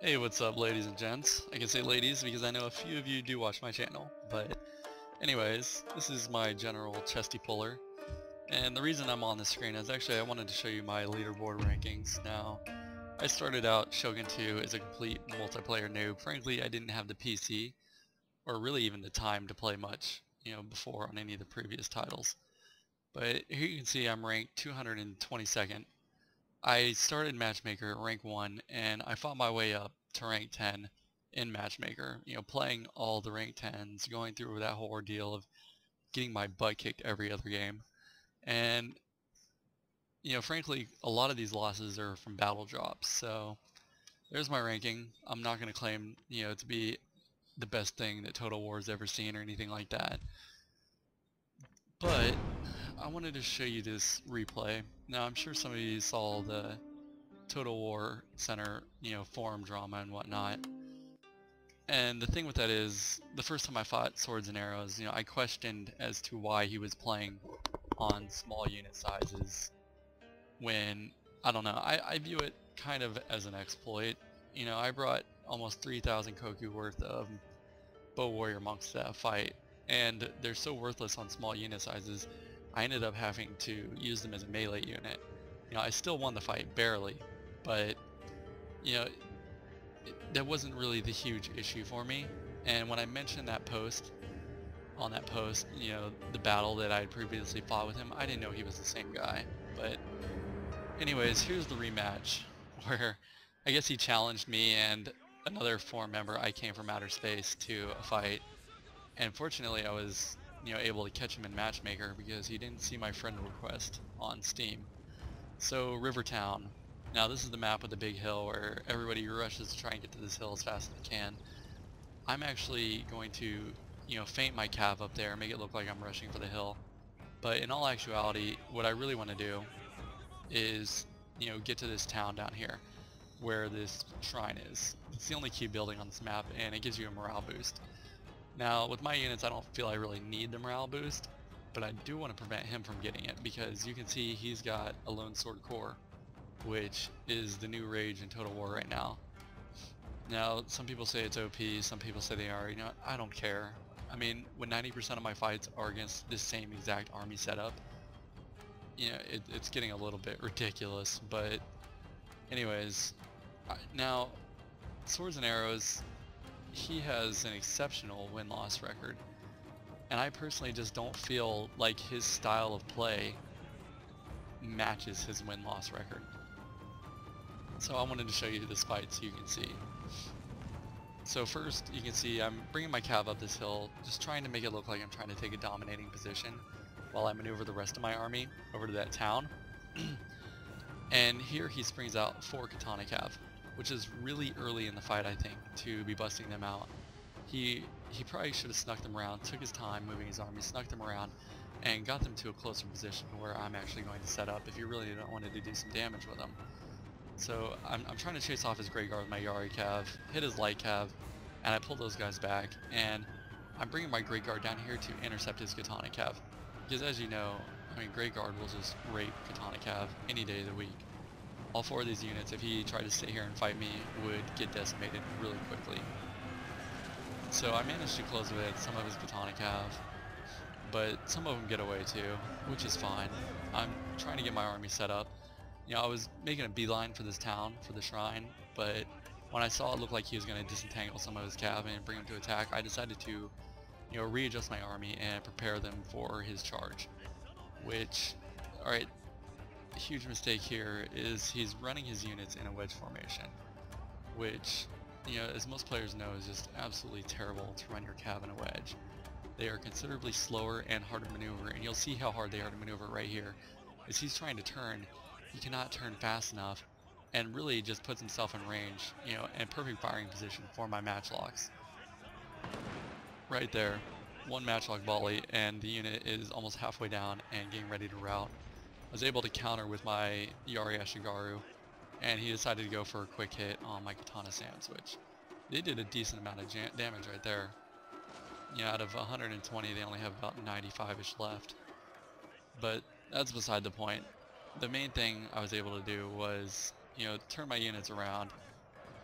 Hey, what's up, ladies and gents? I can say ladies because I know a few of you do watch my channel, but anyways, this is my general chesty puller, and the reason I'm on the screen is actually I wanted to show you my leaderboard rankings. Now, I started out Shogun 2 as a complete multiplayer noob. Frankly, I didn't have the PC, or really even the time to play much, before on any of the previous titles. But here you can see I'm ranked 222nd. I started Matchmaker at rank 1, and I fought my way up to rank 10 in Matchmaker, playing all the rank 10s, going through that whole ordeal of getting my butt kicked every other game. And, frankly, a lot of these losses are from battle drops, so there's my ranking. I'm not going to claim, to be the best thing that Total War's ever seen or anything like that. But I wanted to show you this replay. Now, I'm sure some of you saw the Total War Center, forum drama and whatnot. And the thing with that is, the first time I fought Swords and Arrows, I questioned as to why he was playing on small unit sizes when, I don't know, I view it kind of as an exploit. I brought almost 3,000 Koku worth of Bow Warrior monks to that fight, and they're so worthless on small unit sizes, I ended up having to use them as a melee unit. I still won the fight, barely, but, you know, that wasn't really the huge issue for me. And when I mentioned that post, on that post, the battle that I had previously fought with him, I didn't know he was the same guy. But anyways, here's the rematch where I guess he challenged me and another forum member, I came from outer space, to a fight. And fortunately I was, able to catch him in Matchmaker because he didn't see my friend request on Steam. So Rivertown. Now this is the map with the big hill where everybody rushes to try and get to this hill as fast as they can. I'm actually going to, feint my cav up there, make it look like I'm rushing for the hill. But in all actuality, what I really want to do is, get to this town down here where this shrine is. It's the only key building on this map, and it gives you a morale boost. Now, with my units, I don't feel I really need the morale boost, but I do want to prevent him from getting it because you can see he's got a Lone Sword Core, which is the new rage in Total War right now. Now, some people say it's OP, some people say they are, I don't care. I mean, when 90% of my fights are against this same exact army setup, it's getting a little bit ridiculous, but anyways, now, Swords and Arrows, he has an exceptional win-loss record, and I personally just don't feel like his style of play matches his win-loss record. So I wanted to show you this fight so you can see. So first, you can see I'm bringing my cav up this hill, just trying to make it look like I'm trying to take a dominating position while I maneuver the rest of my army over to that town. And here he springs out 4 katana cav, which is really early in the fight, I think, to be busting them out. He probably should have snuck them around, took his time moving his army, snuck them around, and got them to a closer position where I'm actually going to set up if you really don't wanted to do some damage with them. So I'm trying to chase off his Great Guard with my Yari cav, hit his light cav, and I pull those guys back, and I'm bringing my Great Guard down here to intercept his katana cav. Because as you know, I mean, Great Guard will just rape katana cav any day of the week. All 4 of these units, if he tried to sit here and fight me, would get decimated really quickly. So I managed to close with some of his katana cav, but some of them get away too, which is fine. I'm trying to get my army set up. I was making a beeline for this town, for the shrine, but when I saw it look like he was going to disentangle some of his cav and bring him to attack, I decided to, readjust my army and prepare them for his charge. Which, alright, a huge mistake here is he's running his units in a wedge formation, which, as most players know, is just absolutely terrible to run your cav in a wedge. They are considerably slower and harder to maneuver, and you'll see how hard they are to maneuver right here. As he's trying to turn, he cannot turn fast enough, and really just puts himself in range, and perfect firing position for my matchlocks. Right there, 1 matchlock volley, and the unit is almost halfway down and getting ready to rout. I was able to counter with my Yari Ashigaru, and he decided to go for a quick hit on my Katana Sand Switch. They did a decent amount of damage right there. Out of 120, they only have about 95-ish left. But that's beside the point. The main thing I was able to do was, turn my units around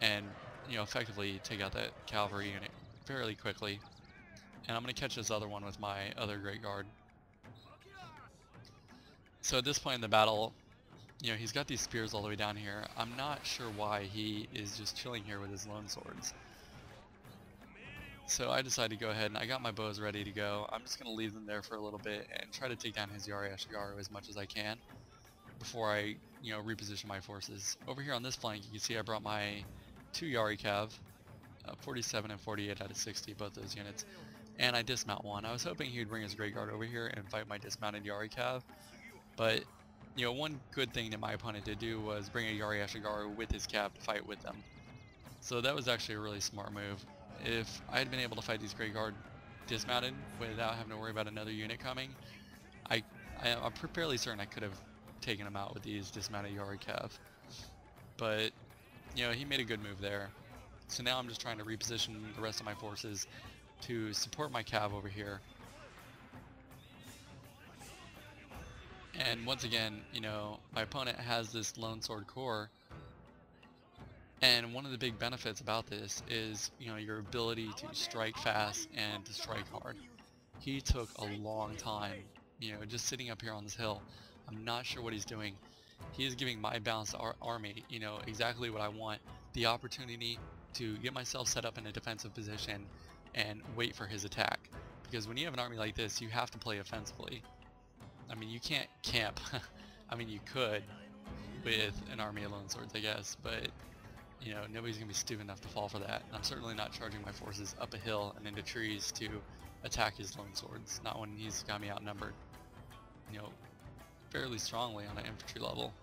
and effectively take out that cavalry unit fairly quickly. And I'm going to catch this other one with my other Great Guard. So at this point in the battle, he's got these spears all the way down here. I'm not sure why he is just chilling here with his lone swords. So I decided to go ahead and I got my bows ready to go. I'm just going to leave them there for a little bit and try to take down his Yari Ashigaru as much as I can before I, reposition my forces. Over here on this flank, you can see I brought my 2 Yari Cav, 47 and 48 out of 60, both those units, and I dismount one. I was hoping he would bring his Great Guard over here and fight my dismounted Yari Cav, but one good thing that my opponent did do was bring a Yari Ashigaru with his Cav to fight with them. So that was actually a really smart move. If I had been able to fight these Great Guard dismounted without having to worry about another unit coming, I'm fairly certain I could have taken him out with these dismounted Yari Cav. But, he made a good move there. So now I'm just trying to reposition the rest of my forces to support my Cav over here. And once again, my opponent has this lone sword core. And one of the big benefits about this is, your ability to strike fast and to strike hard. He took a long time, just sitting up here on this hill. I'm not sure what he's doing. He is giving my balanced army, exactly what I want. The opportunity to get myself set up in a defensive position and wait for his attack. Because when you have an army like this, you have to play offensively. I mean, you can't camp. I mean, you could with an army of lone swords, I guess, but nobody's gonna be stupid enough to fall for that. And I'm certainly not charging my forces up a hill and into trees to attack his lone swords, not when he's got me outnumbered, fairly strongly on an infantry level.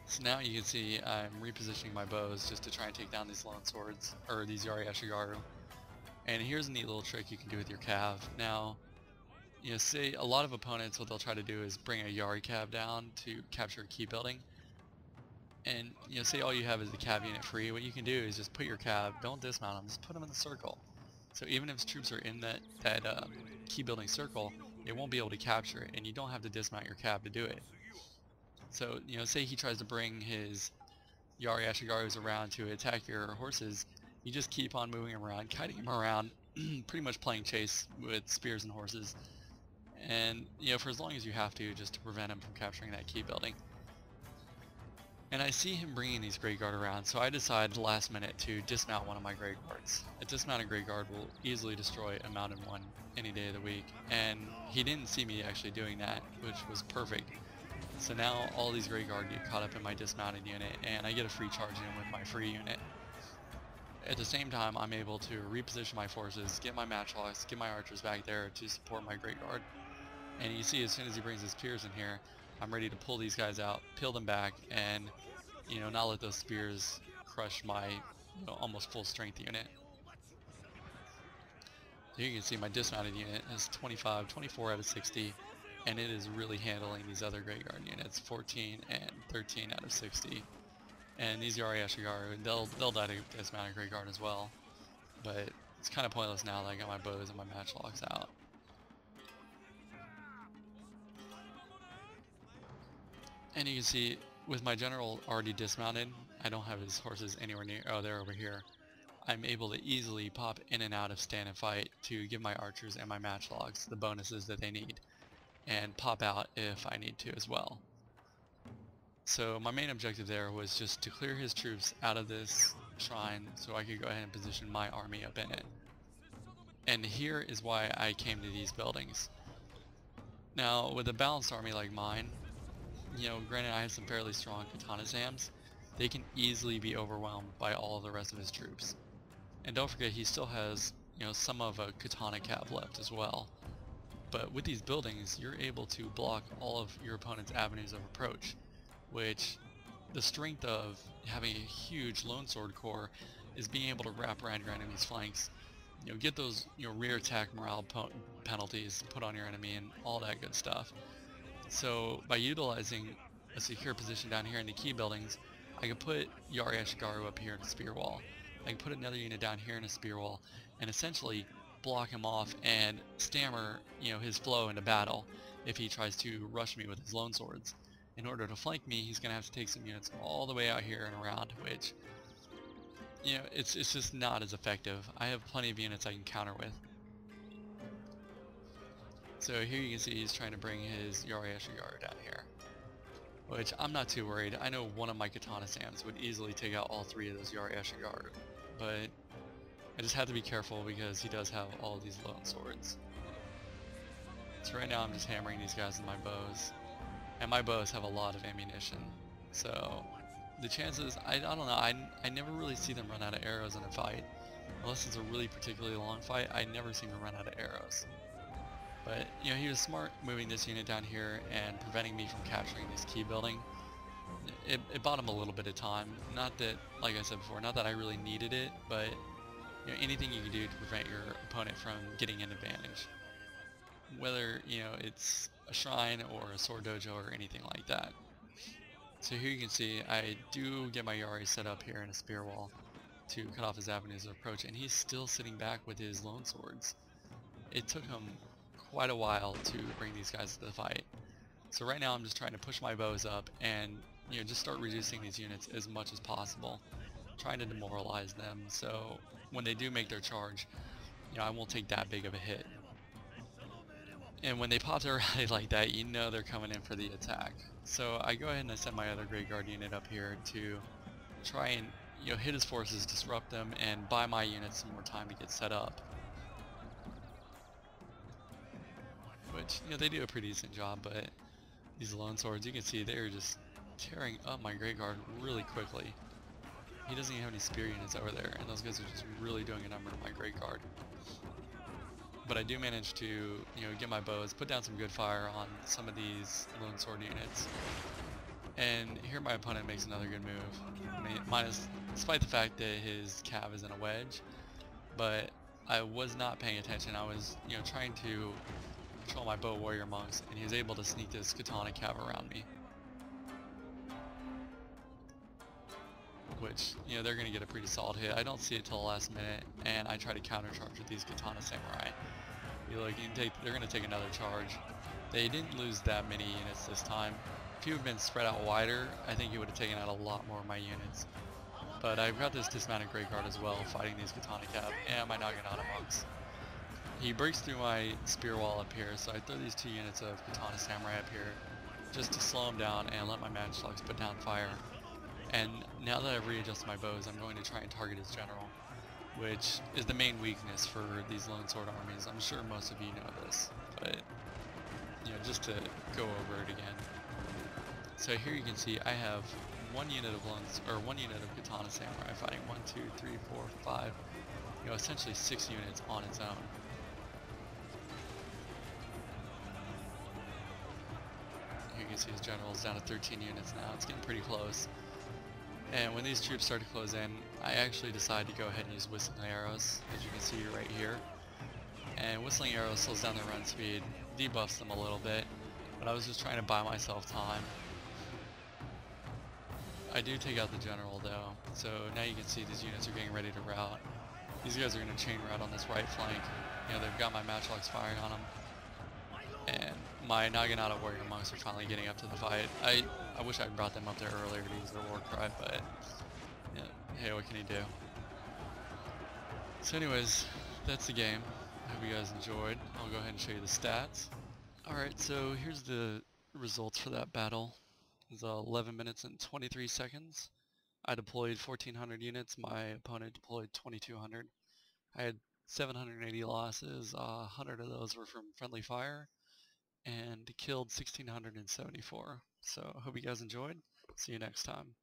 So now you can see I'm repositioning my bows just to try and take down these lone swords, or these Yari Ashigaru. And here's a neat little trick you can do with your Cav. Now, say a lot of opponents, what they'll try to do is bring a Yari Cav down to capture a key building. And say all you have is the Cav unit free, what you can do is just put your Cav, don't dismount them, just put them in the circle. So even if troops are in that key building circle, they won't be able to capture it, and you don't have to dismount your Cav to do it. So, say he tries to bring his Yari Ashigarus around to attack your horses, you just keep on moving him around, kiting him around, pretty much playing chase with spears and horses. And, for as long as you have to, just to prevent him from capturing that key building. And I see him bringing these Great Guard around, so I decided last minute to dismount one of my Great Guards. A dismounted Great Guard will easily destroy a mounted one any day of the week, and he didn't see me actually doing that, which was perfect. So now all these Great Guard get caught up in my dismounted unit, and I get a free charge in with my free unit. At the same time, I'm able to reposition my forces, get my matchlocks, get my archers back there to support my Great Guard. And you see, as soon as he brings his spears in here, I'm ready to pull these guys out, peel them back, and not let those spears crush my almost full strength unit. You can see my dismounted unit is 24 out of 60, and it is really handling these other Great Guard units, 14 and 13 out of 60. And these Yari Ashigaru, they'll die to dismounted Great Guard as well, but it's kind of pointless now that I got my bows and my matchlocks out. And you can see, with my general already dismounted, I don't have his horses anywhere near, oh, they're over here. I'm able to easily pop in and out of stand and fight to give my archers and my matchlocks the bonuses that they need, and pop out if I need to as well. So my main objective there was just to clear his troops out of this shrine so I could go ahead and position my army up in it. And here is why I came to these buildings. Now, with a balanced army like mine, granted I have some fairly strong katana Zams, they can easily be overwhelmed by all of the rest of his troops. And don't forget, he still has, some of a katana cav left as well. But with these buildings, you're able to block all of your opponent's avenues of approach, which the strength of having a huge lone sword core is being able to wrap around your enemy's flanks, get those rear attack morale penalties put on your enemy and all that good stuff. So by utilizing a secure position down here in the key buildings, I can put Yari Ashigaru up here in a spear wall. I can put another unit down here in a spear wall and essentially block him off and stammer his flow into battle if he tries to rush me with his lone swords. in order to flank me, he's going to have to take some units all the way out here and around, which, you know, it's just not as effective. I have plenty of units I can counter with. So here you can see he's trying to bring his Yari Ashigaru down here, which I'm not too worried. I know one of my Katana Sams would easily take out all 3 of those Yari Ashigaru, but I just have to be careful because he does have all of these lone swords. So right now I'm just hammering these guys with my bows, and my bows have a lot of ammunition. So the chances, I don't know, I never really see them run out of arrows in a fight. Unless it's a really particularly long fight, I never seem to run out of arrows. But, you know, he was smart moving this unit down here and preventing me from capturing this key building. It bought him a little bit of time. Not that, like I said before, not that I really needed it, but you know, anything you can do to prevent your opponent from getting an advantage. Whether, you know, it's a shrine or a sword dojo or anything like that. So here you can see I do get my Yari set up here in a spear wall to cut off his avenues of approach, and he's still sitting back with his lone swords. It took him quite a while to bring these guys to the fight. So right now I'm just trying to push my bows up and, you know, just start reducing these units as much as possible, trying to demoralize them so when they do make their charge, you know, I won't take that big of a hit. And when they pop their rally like that, you know they're coming in for the attack. So I go ahead and I send my other Great Guard unit up here to try and, you know, hit his forces, disrupt them, and buy my units some more time to get set up. Which, you know, they do a pretty decent job, but these lone swords, you can see they're just tearing up my Great Guard really quickly. He doesn't even have any spear units over there, and those guys are just really doing a number to my Great Guard. But I do manage to, you know, get my bows, put down some good fire on some of these lone sword units. And here my opponent makes another good move. I mean, despite the fact that his cav is in a wedge, but I was not paying attention. I was, you know, trying to control my bow warrior monks, and he was able to sneak this katana cav around me. Which, you know, they're going to get a pretty solid hit. I don't see it till the last minute, and I try to countercharge with these katana samurai. They're going to take another charge. They didn't lose that many units this time. If you had been spread out wider, I think he would have taken out a lot more of my units. But I've got this dismounted Great Guard as well, fighting these katana cav and my Naginata monks. He breaks through my spear wall up here, so I throw these 2 units of katana samurai up here just to slow him down and let my matchlocks put down fire. And now that I've readjusted my bows, I'm going to try and target his general, which is the main weakness for these lone sword armies. I'm sure most of you know this, but, you know, just to go over it again. So here you can see I have one unit of katana samurai fighting 1, 2, 3, 4, 5, you know, essentially 6 units on its own. You can see his general's down to 13 units now. It's getting pretty close. And when these troops start to close in, I actually decide to go ahead and use whistling arrows, as you can see right here. And whistling arrows slows down their run speed, debuffs them a little bit, but I was just trying to buy myself time. I do take out the general though, so now you can see these units are getting ready to rout. These guys are going to chain rout on this right flank. You know, they've got my matchlocks firing on them. And my Naginata warrior monks are finally getting up to the fight. I wish I'd brought them up there earlier to use their war cry, but yeah, hey, what can you do? So anyways, that's the game. I hope you guys enjoyed. I'll go ahead and show you the stats. Alright, so here's the results for that battle. It was 11 minutes and 23 seconds. I deployed 1,400 units, my opponent deployed 2,200. I had 780 losses, 100 of those were from friendly fire, and killed 1,674. So I hope you guys enjoyed. See you next time.